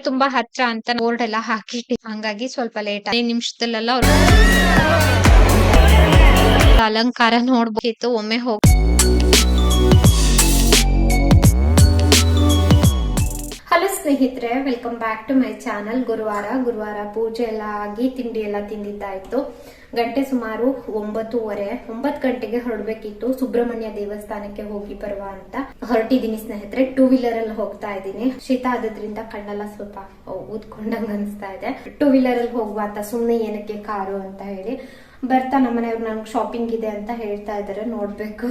ತುಂಬಾ ಹತ್ರ ಅಂತ ಬೋರ್ಡ್ ಎಲ್ಲ ಹಾಕಿಟ್ಟಿ ಹಂಗಾಗಿ ಸ್ವಲ್ಪ ಲೇಟ್ 5 ನಿಮಿಷದಲ್ಲೆಲ್ಲ ಅವ್ರು ಅಲಂಕಾರ ನೋಡ್ಬೇಕಿತ್ತು ಒಮ್ಮೆ ಹೋಗಿ. ಹಲೋ ಸ್ನೇಹಿತರೆ, welcome back to my channel. ಗುರುವಾರ ಪೂಜೆ ಎಲ್ಲ ಆಗಿ ತಿಂಡಿ ಎಲ್ಲ ತಿಂದಿದ್ದಾಯ್ತು. ಗಂಟೆ ಸುಮಾರು 9 ಗಂಟೆಗೆ ಹೊರಡ್ಬೇಕಿತ್ತು. ಸುಬ್ರಹ್ಮಣ್ಯ ದೇವಸ್ಥಾನಕ್ಕೆ ಹೋಗಿ ಬರುವ ಅಂತ ಹೊರಟಿದ್ದೀನಿ ಸ್ನೇಹಿತರೆ. 2 ವೀಲರ್ ಅಲ್ಲಿ ಹೋಗ್ತಾ ಇದ್ದೀನಿ. ಶೀತ ಆದ್ರಿಂದ ಕಣ್ಣೆಲ್ಲ ಸ್ವಲ್ಪ ಊದ್ಕೊಂಡಂಗ ಅನ್ಸ್ತಾ ಇದೆ. 2 ವೀಲರ್ ಅಲ್ಲಿ ಹೋಗುವ ಅಂತ, ಸುಮ್ನೆ ಏನಕ್ಕೆ ಕಾರು ಅಂತ ಹೇಳಿ ಬರ್ತಾ ನಮ್ಮನೆಯವ್ರು ನನ್ಗೆ ಶಾಪಿಂಗ್ ಇದೆ ಅಂತ ಹೇಳ್ತಾ ಇದಾರೆ. ನೋಡ್ಬೇಕು,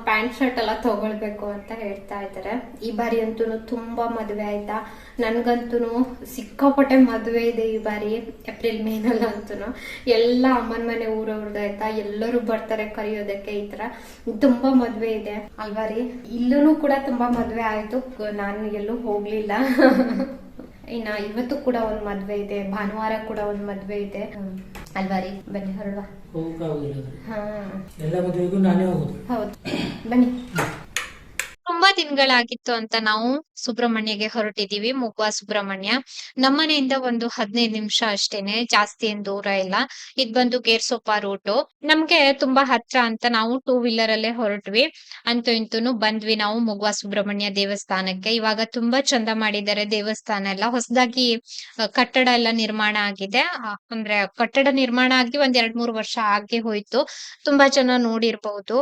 ಪ್ಯಾಂಟ್ ಶರ್ಟ್ ಎಲ್ಲ ತಗೊಳ್ಬೇಕು ಅಂತ ಹೇಳ್ತಾ ಇದಾರೆ. ಈ ಬಾರಿ ಅಂತೂ ತುಂಬಾ ಮದುವೆ ಆಯ್ತಾ. ನನ್ಗಂತೂ ಸಿಕ್ಕಾಪಟ್ಟೆ ಮದುವೆ ಇದೆ ಈ ಬಾರಿ. ಏಪ್ರಿಲ್ ಮೇನಲ್ಲಿ ಅಂತೂ ಎಲ್ಲ ಅಮ್ಮನ ಮನೆ ಊರವ್ರದ್ದು ಆಯ್ತಾ. ಎಲ್ಲರೂ ಬರ್ತಾರೆ ಕರೆಯೋದಕ್ಕೆ. ಈ ತರ ತುಂಬಾ ಮದ್ವೆ ಇದೆ ಅಲ್ವಾ ರೀ. ಇಲ್ಲೂ ಕೂಡ ತುಂಬಾ ಮದ್ವೆ ಆಯ್ತು. ನಾನು ಎಲ್ಲೂ ಹೋಗ್ಲಿಲ್ಲ. ಇನ್ನ ಇವತ್ತು ಕೂಡ ಒಂದ್ ಮದ್ವೆ ಇದೆ, ಭಾನುವಾರ ಕೂಡ ಒಂದ್ ಮದ್ವೆ ಇದೆ ಅಲ್ವಾ ರೀ. ಬನ್ನಿ ಹೊರಡುವ. ಎಲ್ಲ ಮದುವೆಗೂ ನಾನೇ ಹೋಗುದು. ಹೌದು, ಬನ್ನಿ. ತುಂಬಾ ದಿನಗಳಾಗಿತ್ತು ಅಂತ ನಾವು ಸುಬ್ರಹ್ಮಣ್ಯಗೆ ಹೊರಟಿದೀವಿ. ಮುಗ್ವಾ ಸುಬ್ರಹ್ಮಣ್ಯ ನಮ್ಮನೆಯಿಂದ ಒಂದು 15 ನಿಮಿಷ ಅಷ್ಟೇನೆ, ಜಾಸ್ತಿ ಏನ್ ದೂರ ಇಲ್ಲ. ಇದ್ ಬಂದು ಗೇರ್ಸೊಪ್ಪ ರೂಟು. ನಮ್ಗೆ ತುಂಬಾ ಹತ್ರ ಅಂತ ನಾವು 2 ವೀಲರ್ ಅಲ್ಲೇ ಹೊರಟ್ವಿ. ಅಂತೂ ಇಂತೂನು ಬಂದ್ವಿ ನಾವು ಮುಗ್ವಾ ಸುಬ್ರಹ್ಮಣ್ಯ ದೇವಸ್ಥಾನಕ್ಕೆ. ಇವಾಗ ತುಂಬಾ ಚಂದ ಮಾಡಿದ್ದಾರೆ ದೇವಸ್ಥಾನ ಎಲ್ಲ. ಹೊಸದಾಗಿ ಕಟ್ಟಡ ಎಲ್ಲ ನಿರ್ಮಾಣ ಆಗಿದೆ. ಅಂದ್ರೆ ಕಟ್ಟಡ ನಿರ್ಮಾಣ ಆಗಿ ಒಂದ್ 2-3 ವರ್ಷ ಆಗಿ ಹೋಯ್ತು. ತುಂಬಾ ಜನ ನೋಡಿರ್ಬಹುದು.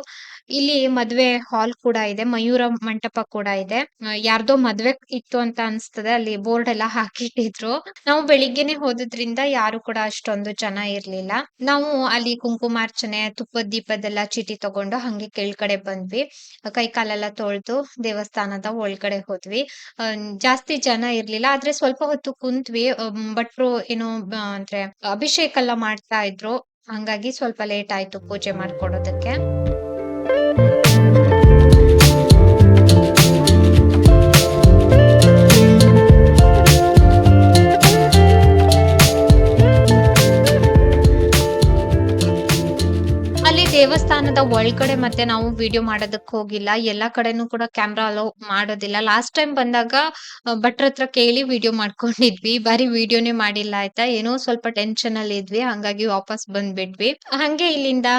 ಇಲ್ಲಿ ಮದ್ವೆ ಹಾಲ್ ಕೂಡ ಇದೆ, ಮಯೂರ ಮಂಟಪ ಕೂಡ ಇದೆ. ಯಾರ್ದೋ ಮದ್ವೆ ಇತ್ತು ಅಂತ ಅನ್ಸ್ತದೆ. ಅಲ್ಲಿ ಬೋರ್ಡ್ ಎಲ್ಲ ಹಾಕಿಟ್ಟಿದ್ರು. ನಾವು ಬೆಳಿಗ್ಗೆನೆ ಹೋದ್ರಿಂದ ಯಾರು ಕೂಡ ಅಷ್ಟೊಂದು ಜನ ಇರ್ಲಿಲ್ಲ. ನಾವು ಅಲ್ಲಿ ಕುಂಕುಮಾರ್ಚನೆ, ತುಪ್ಪದ ದೀಪದೆಲ್ಲ ಚೀಟಿ ತಗೊಂಡು ಹಂಗೆ ಕೆಳ್ಗಡೆ ಬಂದ್ವಿ. ಕೈ ಕಾಲೆಲ್ಲ ತೊಳ್ದು ದೇವಸ್ಥಾನದ ಒಳಗಡೆ ಹೋದ್ವಿ. ಜಾಸ್ತಿ ಜನ ಇರ್ಲಿಲ್ಲ, ಆದ್ರೆ ಸ್ವಲ್ಪ ಹೊತ್ತು ಕುಂತ್ವಿ. ಭಟ್ರು ಏನೋ ಅಂದ್ರೆ ಅಭಿಷೇಕ ಎಲ್ಲ ಮಾಡ್ತಾ ಇದ್ರು. ಹಂಗಾಗಿ ಸ್ವಲ್ಪ ಲೇಟ್ ಆಯ್ತು ಪೂಜೆ ಮಾಡ್ಕೊಡೋದಕ್ಕೆ. ಅಲ್ಲಿ ದೇವಸ್ಥಾನದ ಒಳಗಡೆ ಮತ್ತೆ ನಾವು ವಿಡಿಯೋ ಮಾಡೋದಕ್ಕೆ ಹೋಗಿಲ್ಲ. ಎಲ್ಲಾ ಕಡೆನೂ ಕೂಡ ಕ್ಯಾಮ್ರಾ ಅಲೋ ಮಾಡೋದಿಲ್ಲ. ಲಾಸ್ಟ್ ಟೈಮ್ ಬಂದಾಗ ಭಟ್ರ ಹತ್ರ ಕೇಳಿ ವಿಡಿಯೋ ಮಾಡ್ಕೊಂಡಿದ್ವಿ. ಈ ಬಾರಿ ವಿಡಿಯೋನೇ ಮಾಡಿಲ್ಲ ಆಯ್ತಾ. ಏನೋ ಸ್ವಲ್ಪ ಟೆನ್ಷನ್ ಅಲ್ಲಿ ಇದ್ವಿ, ಹಂಗಾಗಿ ವಾಪಸ್ ಬಂದ್ಬಿಟ್ವಿ. ಹಂಗೆ ಇಲ್ಲಿಂದ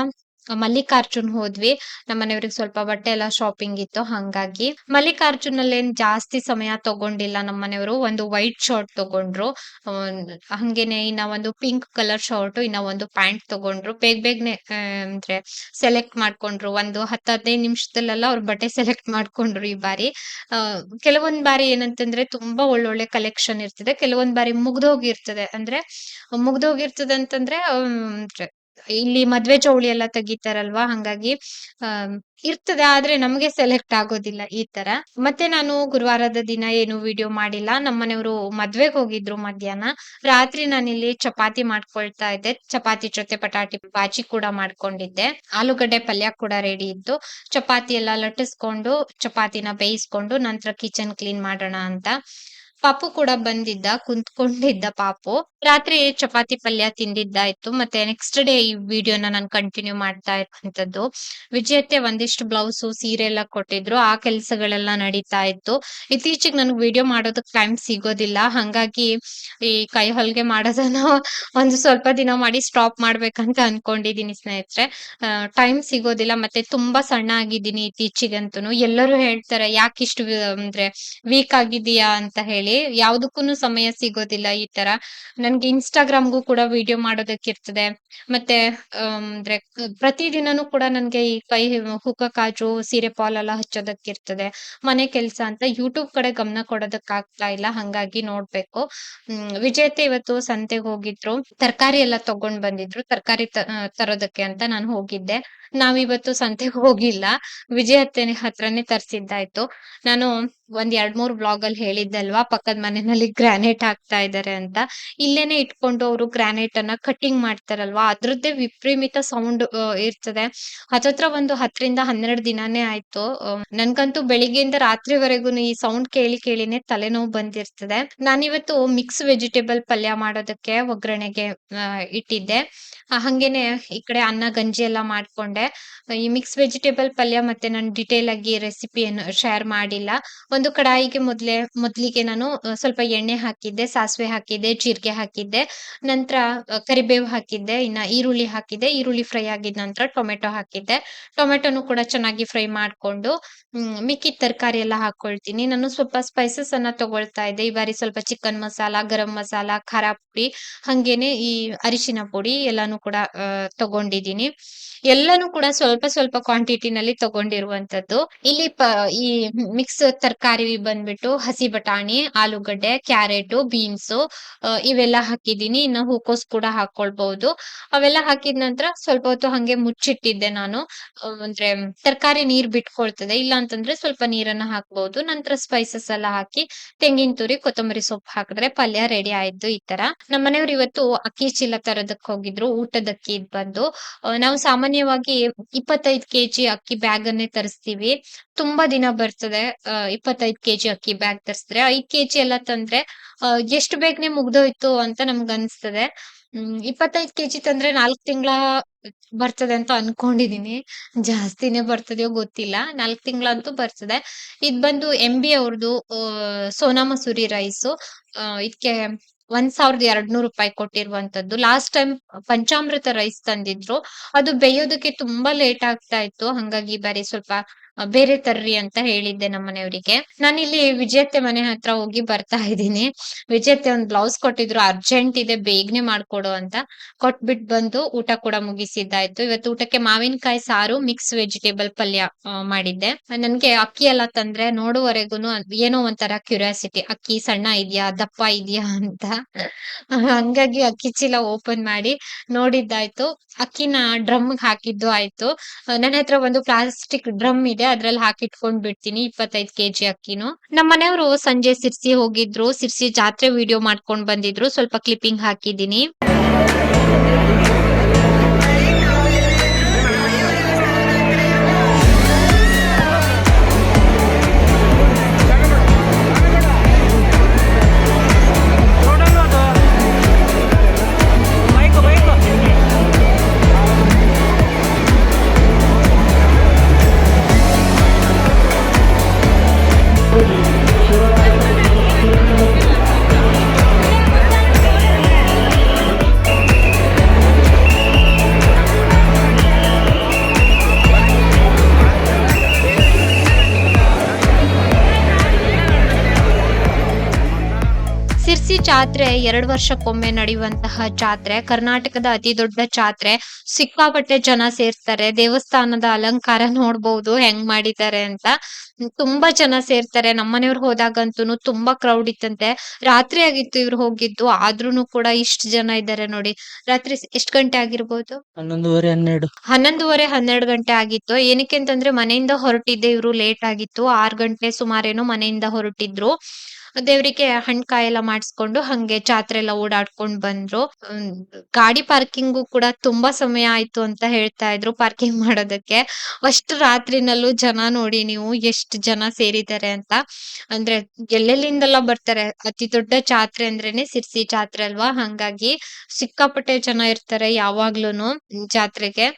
ಮಲ್ಲಿಕಾರ್ಜುನ್ ಹೋದ್ವಿ. ನಮ್ಮನೆಯವ್ರಿಗೆ ಸ್ವಲ್ಪ ಬಟ್ಟೆ ಎಲ್ಲ ಶಾಪಿಂಗ್ ಇತ್ತು, ಹಂಗಾಗಿ ಮಲ್ಲಿಕಾರ್ಜುನ್ ಅಲ್ಲಿ ಏನ್ ಜಾಸ್ತಿ ಸಮಯ ತಗೊಂಡಿಲ್ಲ. ನಮ್ಮನೆಯವರು ಒಂದು ವೈಟ್ ಶರ್ಟ್ ತಗೊಂಡ್ರು. ಹಂಗೇನೆ ಇನ್ನ ಒಂದು ಪಿಂಕ್ ಕಲರ್ ಶರ್ಟ್, ಇನ್ನ ಒಂದು ಪ್ಯಾಂಟ್ ತಗೊಂಡ್ರು. ಬೇಗನೆ ಅಂದ್ರೆ ಸೆಲೆಕ್ಟ್ ಮಾಡ್ಕೊಂಡ್ರು. ಒಂದು 10-15 ನಿಮಿಷದಲ್ಲೆಲ್ಲ ಅವ್ರ ಬಟ್ಟೆ ಸೆಲೆಕ್ಟ್ ಮಾಡ್ಕೊಂಡ್ರು ಈ ಬಾರಿ. ಕೆಲವೊಂದ್ ಬಾರಿ ಏನಂತಂದ್ರೆ ತುಂಬಾ ಒಳ್ಳೊಳ್ಳೆ ಕಲೆಕ್ಷನ್ ಇರ್ತದೆ, ಕೆಲವೊಂದ್ ಬಾರಿ ಮುಗ್ದೋಗಿರ್ತದೆ. ಅಂದ್ರೆ ಮುಗ್ದೋಗಿರ್ತದೆ ಅಂತಂದ್ರೆ ಇಲ್ಲಿ ಮದ್ವೆ ಚೌಳಿ ಎಲ್ಲ ತೆಗಿತಾರಲ್ವಾ, ಹಂಗಾಗಿ ಇರ್ತದೆ, ಆದ್ರೆ ನಮ್ಗೆ ಸೆಲೆಕ್ಟ್ ಆಗೋದಿಲ್ಲ ಈ ತರ. ಮತ್ತೆ ನಾನು ಗುರುವಾರದ ದಿನ ಏನು ವಿಡಿಯೋ ಮಾಡಿಲ್ಲ. ನಮ್ಮನೆಯವರು ಮದ್ವೆಗ್ ಹೋಗಿದ್ರು ಮಧ್ಯಾಹ್ನ. ರಾತ್ರಿ ನಾನಿಲ್ಲಿ ಚಪಾತಿ ಮಾಡ್ಕೊಳ್ತಾ ಇದ್ದೆ. ಚಪಾತಿ ಜೊತೆ ಪಟಾಟಿ ಬಾಜಿ ಕೂಡ ಮಾಡ್ಕೊಂಡಿದ್ದೆ. ಆಲೂಗಡ್ಡೆ ಪಲ್ಯ ಕೂಡ ರೆಡಿ ಇತ್ತು. ಚಪಾತಿ ಎಲ್ಲ ಲಟ್ಟಿಸ್ಕೊಂಡು ಚಪಾತಿನ ಬೇಯಿಸ್ಕೊಂಡು ನಂತರ ಕಿಚನ್ ಕ್ಲೀನ್ ಮಾಡೋಣ ಅಂತ. ಪಾಪು ಕೂಡ ಬಂದಿದ್ದ, ಕುಂತ್ಕೊಂಡಿದ್ದ ಪಾಪು. ರಾತ್ರಿ ಚಪಾತಿ ಪಲ್ಯ ತಿಂದಿದ್ದಾಯ್ತು. ಮತ್ತೆ ನೆಕ್ಸ್ಟ್ ಡೇ ಈ ವಿಡಿಯೋನ ನಾನು ಕಂಟಿನ್ಯೂ ಮಾಡ್ತಾ ಇರುವಂತದ್ದು. ವಿಜಯತ್ತೆ ಒಂದಿಷ್ಟು ಬ್ಲೌಸ್ ಸೀರೆ ಎಲ್ಲ ಕೊಟ್ಟಿದ್ರು, ಆ ಕೆಲ್ಸಗಳೆಲ್ಲ ನಡೀತಾ ಇತ್ತು. ಇತ್ತೀಚೆಗೆ ನನ್ಗೆ ವಿಡಿಯೋ ಮಾಡೋದಕ್ ಟೈಮ್ ಸಿಗೋದಿಲ್ಲ, ಹಂಗಾಗಿ ಈ ಕೈ ಹೊಲ್ಗೆ ಮಾಡೋದನ್ನ ಒಂದು ಸ್ವಲ್ಪ ದಿನ ಮಾಡಿ ಸ್ಟಾಪ್ ಮಾಡ್ಬೇಕಂತ ಅನ್ಕೊಂಡಿದೀನಿ ಸ್ನೇಹಿತರೆ. ಟೈಮ್ ಸಿಗೋದಿಲ್ಲ, ಮತ್ತೆ ತುಂಬಾ ಸಣ್ಣ ಆಗಿದ್ದೀನಿ ಇತ್ತೀಚಿಗಂತೂ. ಎಲ್ಲರೂ ಹೇಳ್ತಾರೆ ಯಾಕಿಷ್ಟು ಅಂದ್ರೆ ವೀಕ್ ಆಗಿದೀಯಾ ಅಂತ ಹೇಳಿ. ಯಾವ್ದಕ್ಕೂನು ಸಮಯ ಸಿಗೋದಿಲ್ಲ ಈ ತರ. ನನ್ಗೆ ಇನ್ಸ್ಟಾಗ್ರಾಮ್ಗೂ ಕೂಡ ವಿಡಿಯೋ ಮಾಡೋದಕ್ಕಿರ್ತದೆ. ಮತ್ತೆ ಅಂದ್ರೆ ಪ್ರತಿದಿನನೂ ಕೂಡ ನನ್ಗೆ ಈ ಕೈ ಹುಕ್ಕ ಕಾಜು, ಸೀರೆ ಫಾಲ್ ಎಲ್ಲ ಹಚ್ಚೋದಕ್ಕಿರ್ತದೆ. ಮನೆ ಕೆಲ್ಸ ಅಂತ ಯೂಟ್ಯೂಬ್ ಕಡೆ ಗಮನ ಕೊಡೋದಕ್ ಆಗ್ತಾ ಇಲ್ಲ, ಹಂಗಾಗಿ ನೋಡ್ಬೇಕು. ವಿಜೇತೆ ಇವತ್ತು ಸಂತೆಗೆ ಹೋಗಿದ್ರು, ತರಕಾರಿ ಎಲ್ಲ ತಗೊಂಡ್ ಬಂದಿದ್ರು. ತರಕಾರಿ ತರೋದಕ್ಕೆ ಅಂತ ನಾನು ಹೋಗಿದ್ದೆ. ನಾವಿವತ್ತು ಸಂತೆಗೆ ಹೋಗಿಲ್ಲ, ವಿಜಯತ್ತೆ ಹತ್ರನೇ ತರ್ಸಿದ್ದಾಯ್ತು. ನಾನು ಒಂದ್ 2-3 ಬ್ಲಾಗ್ ಅಲ್ಲಿ ಹೇಳಿದ್ದಲ್ವಾ, ಪಕ್ಕದ ಮನೆಯಲ್ಲಿ ಗ್ರಾನೈಟ್ ಹಾಕ್ತಾ ಇದಾರೆ ಅಂತ. ಇಲ್ಲೇನೆ ಇಟ್ಕೊಂಡು ಅವರು ಗ್ರಾನೈಟ್ ಅನ್ನ ಕಟ್ಟಿಂಗ್ ಮಾಡ್ತಾರಲ್ವಾ, ಅದ್ರದ್ದೇ ವಿಪರೀತ ಸೌಂಡ್ ಇರ್ತದೆ. ಹತ್ತತ್ರ ಒಂದು 10-12 ದಿನಾನೇ ಆಯ್ತು. ನನ್ಗಂತೂ ಬೆಳಿಗ್ಗೆಯಿಂದ ರಾತ್ರಿವರೆಗೂ ಈ ಸೌಂಡ್ ಕೇಳಿ ಕೇಳಿನೇ ತಲೆನೋವು ಬಂದಿರ್ತದೆ. ನಾನಿವತ್ತು ಮಿಕ್ಸ್ ವೆಜಿಟೇಬಲ್ ಪಲ್ಯ ಮಾಡೋದಕ್ಕೆ ಒಗ್ಗರಣೆಗೆ ಇಟ್ಟಿದ್ದೆ. ಹಂಗೇನೆ ಈ ಕಡೆ ಅನ್ನ ಗಂಜಿ ಎಲ್ಲ ಮಾಡ್ಕೊಂಡೆ. ಈ ಮಿಕ್ಸ್ ವೆಜಿಟೇಬಲ್ ಪಲ್ಯ ಮತ್ತೆ ನಾನು ಡಿಟೇಲ್ ಆಗಿ ರೆಸಿಪಿಯನ್ನು ಶೇರ್ ಮಾಡಿಲ್ಲ. ಒಂದು ಕಡಾಯಿಗೆ ಮೊದ್ಲಿಗೆ ನಾನು ಸ್ವಲ್ಪ ಎಣ್ಣೆ ಹಾಕಿದ್ದೆ, ಸಾಸಿವೆ ಹಾಕಿದ್ದೆ, ಜೀರಿಗೆ ಹಾಕಿದ್ದೆ. ನಂತರ ಕರಿಬೇವು ಹಾಕಿದ್ದೆ. ಇನ್ನ ಈರುಳ್ಳಿ ಹಾಕಿದ್ದೆ. ಈರುಳ್ಳಿ ಫ್ರೈ ಆಗಿದ ನಂತರ ಟೊಮೆಟೊ ಹಾಕಿದ್ದೆ. ಟೊಮೆಟೊನು ಕೂಡ ಚೆನ್ನಾಗಿ ಫ್ರೈ ಮಾಡ್ಕೊಂಡು ಮಿಕ್ಕಿದ ತರಕಾರಿ ಎಲ್ಲ ಹಾಕೊಳ್ತೀನಿ. ನಾನು ಸ್ವಲ್ಪ ಸ್ಪೈಸಸ್ ಅನ್ನ ತಗೊಳ್ತಾ ಇದ್ದೆ. ಈ ಬಾರಿ ಸ್ವಲ್ಪ ಚಿಕನ್ ಮಸಾಲ, ಗರಂ ಮಸಾಲ, ಖಾರ ಪುಡಿ, ಹಂಗೇನೆ ಈ ಅರಿಶಿನ ಪುಡಿ ಎಲ್ಲಾನು ಕೂಡ ತಗೊಂಡಿದ್ದೀನಿ. ಎಲ್ಲಾನು ಕೂಡ ಸ್ವಲ್ಪ ಸ್ವಲ್ಪ ಕ್ವಾಂಟಿಟಿನಲ್ಲಿ ತಗೊಂಡಿರುವಂತದ್ದು. ಇಲ್ಲಿ ಈ ಮಿಕ್ಸ್ ತರಕಾರಿ ಬಂದ್ಬಿಟ್ಟು ಹಸಿ ಬಟಾಣಿ, ಆಲೂಗಡ್ಡೆ, ಕ್ಯಾರೆಟ್, ಬೀನ್ಸು ಇವೆಲ್ಲ ಹಾಕಿದ್ದೀನಿ. ಇನ್ನು ಹೂಕೋಸ್ ಕೂಡ ಹಾಕೊಳ್ಬಹುದು. ಅವೆಲ್ಲ ಹಾಕಿದ ನಂತರ ಸ್ವಲ್ಪ ಹೊತ್ತು ಹಂಗೆ ಮುಚ್ಚಿಟ್ಟಿದ್ದೆ ನಾನು. ಅಂದ್ರೆ ತರಕಾರಿ ನೀರ್ ಬಿಟ್ಕೊಳ್ತದೆ. ಇಲ್ಲ ಅಂತಂದ್ರೆ ಸ್ವಲ್ಪ ನೀರನ್ನ ಹಾಕ್ಬಹುದು. ನಂತರ ಸ್ಪೈಸಸ್ ಎಲ್ಲ ಹಾಕಿ ತೆಂಗಿನ ತುರಿ, ಕೊತ್ತಂಬರಿ ಸೊಪ್ಪು ಹಾಕಿದ್ರೆ ಪಲ್ಯ ರೆಡಿ ಆಯ್ತು ಈ ತರ. ನಮ್ಮನೆಯವ್ರು ಇವತ್ತು ಅಕ್ಕಿ ಚೀಲ ತರೋದಕ್ ಹೋಗಿದ್ರು. ಊಟದ ಅಕ್ಕಿ ಇದ್ ಬಂದು ನಾವು ಸಾಮಾನ್ಯವಾಗಿ 25 ಕೆಜಿ ಅಕ್ಕಿ ಬ್ಯಾಗ್ ಅನ್ನೇ ತರಿಸ್ತೀವಿ. ತುಂಬಾ ದಿನ ಬರ್ತದೆ. 25 ಕೆಜಿ ಅಕ್ಕಿ ಬ್ಯಾಗ್ ತರಿಸಿದ್ರೆ 5 ಕೆಜಿ ಎಲ್ಲ ತಂದ್ರೆ ಎಷ್ಟು ಬೇಗನೆ ಮುಗ್ದೋಯ್ತು ಅಂತ ನಮ್ಗ್ ಅನ್ಸ್ತದೆ. 25 ಕೆಜಿ ತಂದ್ರೆ 4 ತಿಂಗಳ ಬರ್ತದೆ ಅಂತ ಅನ್ಕೊಂಡಿದೀನಿ. ಜಾಸ್ತಿನೇ ಬರ್ತದೆಯೋ ಗೊತ್ತಿಲ್ಲ. 4 ತಿಂಗಳಂತೂ ಬರ್ತದೆ. ಇದ್ ಬಂದು MB ಅವ್ರದ್ದು ಸೋನಾ ಮಸೂರಿ ರೈಸು. ಇದ್ಕೆ ₹1,200 ಕೊಟ್ಟಿರುವಂತದ್ದು. ಲಾಸ್ಟ್ ಟೈಮ್ ಪಂಚಾಮೃತ ರೈಸ್ ತಂದಿದ್ರು. ಅದು ಬೇಯೋದಕ್ಕೆ ತುಂಬಾ ಲೇಟ್ ಆಗ್ತಾ ಇತ್ತು. ಹಂಗಾಗಿ ಈ ಬಾರಿ ಸ್ವಲ್ಪ ಬೇರೆ ತರ್ರಿ ಅಂತ ಹೇಳಿದ್ದೆ ನಮ್ಮನೆಯವರಿಗೆ. ನಾನಿಲ್ಲಿ ವಿಜಯತ್ತೆ ಮನೆ ಹತ್ರ ಹೋಗಿ ಬರ್ತಾ ಇದ್ದೀನಿ. ವಿಜಯತ್ತೆ ಒಂದ್ ಬ್ಲೌಸ್ ಕೊಟ್ಟಿದ್ರು, ಅರ್ಜೆಂಟ್ ಇದೆ ಬೇಗನೆ ಮಾಡ್ಕೊಡು ಅಂತ. ಕೊಟ್ಬಿಟ್ ಬಂದು ಊಟ ಕೂಡ ಮುಗಿಸಿದ್ದಾಯ್ತು. ಇವತ್ತು ಊಟಕ್ಕೆ ಮಾವಿನಕಾಯಿ ಸಾರು, ಮಿಕ್ಸ್ ವೆಜಿಟೇಬಲ್ ಪಲ್ಯ ಮಾಡಿದ್ದೆ. ನನ್ಗೆ ಅಕ್ಕಿ ಎಲ್ಲ ತಂದ್ರೆ ನೋಡುವರೆಗೂನು ಏನೋ ಒಂಥರ ಕ್ಯೂರಿಯಾಸಿಟಿ. ಅಕ್ಕಿ ಸಣ್ಣ ಇದ್ಯಾ, ದಪ್ಪ ಇದ್ಯಾ ಅಂತ. ಹಂಗಾಗಿ ಅಕ್ಕಿ ಚೀಲ ಓಪನ್ ಮಾಡಿ ನೋಡಿದ್ದಾಯ್ತು. ಅಕ್ಕಿನ ಡ್ರಮ್‌ಗೆ ಹಾಕಿದ್ದು ಆಯ್ತು. ನನ್ನ ಹತ್ರ ಒಂದು ಪ್ಲಾಸ್ಟಿಕ್ ಡ್ರಮ್ ಇದೆ. ಅದ್ರಲ್ಲಿ ಹಾಕಿಟ್ಕೊಂಡ್ ಬಿಡ್ತೀನಿ 25 ಕೆಜಿ ಅಕ್ಕಿನು. ನಮ್ಮನೆಯವ್ರು ಸಂಜೆ ಸಿರ್ಸಿ ಹೋಗಿದ್ರು. ಸಿರ್ಸಿ ಜಾತ್ರೆ ವಿಡಿಯೋ ಮಾಡ್ಕೊಂಡ್ ಬಂದಿದ್ರು. ಸ್ವಲ್ಪ ಕ್ಲಿಪ್ಪಿಂಗ್ ಹಾಕಿದ್ದೀನಿ. ಸಿರ್ಸಿ ಜಾತ್ರೆ 2 ವರ್ಷಕ್ಕೊಮ್ಮೆ ನಡೆಯುವಂತಹ ಜಾತ್ರೆ. ಕರ್ನಾಟಕದ ಅತಿ ದೊಡ್ಡ ಜಾತ್ರೆ. ಸಿಕ್ಕಾಪಟ್ಟೆ ಜನ ಸೇರ್ತಾರೆ. ದೇವಸ್ಥಾನದ ಅಲಂಕಾರ ನೋಡ್ಬಹುದು ಹೆಂಗ್ ಮಾಡಿದ್ದಾರೆ ಅಂತ. ತುಂಬಾ ಜನ ಸೇರ್ತಾರೆ. ನಮ್ಮನೆಯವ್ರು ಹೋದಾಗಂತೂನು ತುಂಬಾ ಕ್ರೌಡ್ ಇತ್ತಂತೆ. ರಾತ್ರಿ ಆಗಿತ್ತು ಇವ್ರು ಹೋಗಿದ್ದು. ಆದ್ರೂನು ಕೂಡ ಇಷ್ಟ್ ಜನ ಇದ್ದಾರೆ ನೋಡಿ. ರಾತ್ರಿ ಎಷ್ಟ್ ಗಂಟೆ ಆಗಿರ್ಬೋದು? 11:30 12. 11:30 12 ಗಂಟೆ ಆಗಿತ್ತು. ಏನಕ್ಕೆ ಅಂತಂದ್ರೆ ಮನೆಯಿಂದ ಹೊರಟಿದ್ದೆ ಇವ್ರು ಲೇಟ್ ಆಗಿತ್ತು. 6 ಗಂಟೆ ಸುಮಾರೇನೋ ಮನೆಯಿಂದ ಹೊರಟಿದ್ರು. ದೇವ್ರಿಗೆ ಹಣ್ಣ್ ಕಾಯಿ ಎಲ್ಲ ಮಾಡಿಸ್ಕೊಂಡು ಹಂಗೆ ಜಾತ್ರೆ ಎಲ್ಲ ಓಡಾಡ್ಕೊಂಡ್ ಬಂದ್ರು. ಗಾಡಿ ಪಾರ್ಕಿಂಗು ಕೂಡ ತುಂಬಾ ಸಮಯ ಆಯ್ತು ಅಂತ ಹೇಳ್ತಾ ಇದ್ರು ಪಾರ್ಕಿಂಗ್ ಮಾಡೋದಕ್ಕೆ. ಅಷ್ಟು ರಾತ್ರಿನಲ್ಲೂ ಜನ ನೋಡಿ ನೀವು ಎಷ್ಟ್ ಜನ ಸೇರಿದ್ದಾರೆ ಅಂತ. ಅಂದ್ರೆ ಎಲ್ಲೆಲ್ಲಿಂದೆಲ್ಲ ಬರ್ತಾರೆ. ಅತಿ ದೊಡ್ಡ ಜಾತ್ರೆ ಅಂದ್ರೇನೆ ಸಿರ್ಸಿ ಜಾತ್ರೆ ಅಲ್ವಾ? ಹಂಗಾಗಿ ಸಿಕ್ಕಾಪಟ್ಟೆ ಜನ ಇರ್ತಾರೆ ಯಾವಾಗ್ಲೂನು ಜಾತ್ರೆಗೆ.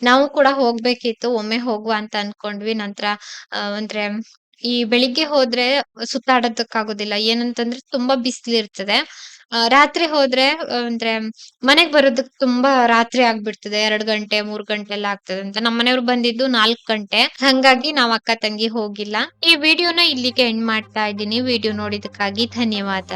ನಾವು ಕೂಡ ಹೋಗ್ಬೇಕಿತ್ತು. ಒಮ್ಮೆ ಹೋಗುವ ಅಂತ ಅನ್ಕೊಂಡ್ವಿ. ನಂತರ ಅಂದ್ರೆ ಈ ಬೆಳಿಗ್ಗೆ ಹೋದ್ರೆ ಸುತ್ತಾಡೋದಕ್ಕಾಗೋದಿಲ್ಲ. ಏನಂತಂದ್ರೆ ತುಂಬಾ ಬಿಸಿಲಿರ್ತದೆ. ರಾತ್ರಿ ಹೋದ್ರೆ ಅಂದ್ರೆ ಮನೆಗ್ ಬರೋದಕ್ ತುಂಬಾ ರಾತ್ರಿ ಆಗ್ಬಿಡ್ತದೆ. 2 ಗಂಟೆ, 3 ಗಂಟೆ ಎಲ್ಲ ಆಗ್ತದೆ ಅಂತ. ನಮ್ಮನೆಯವ್ರು ಬಂದಿದ್ದು 4 ಗಂಟೆ. ಹಂಗಾಗಿ ನಾವ್ ಅಕ್ಕ ತಂಗಿ ಹೋಗಿಲ್ಲ. ಈ ವಿಡಿಯೋನ ಇಲ್ಲಿಗೆ ಎಂಡ್ ಮಾಡ್ತಾ ಇದ್ದೀನಿ. ವಿಡಿಯೋ ನೋಡಿದಕ್ಕಾಗಿ ಧನ್ಯವಾದ.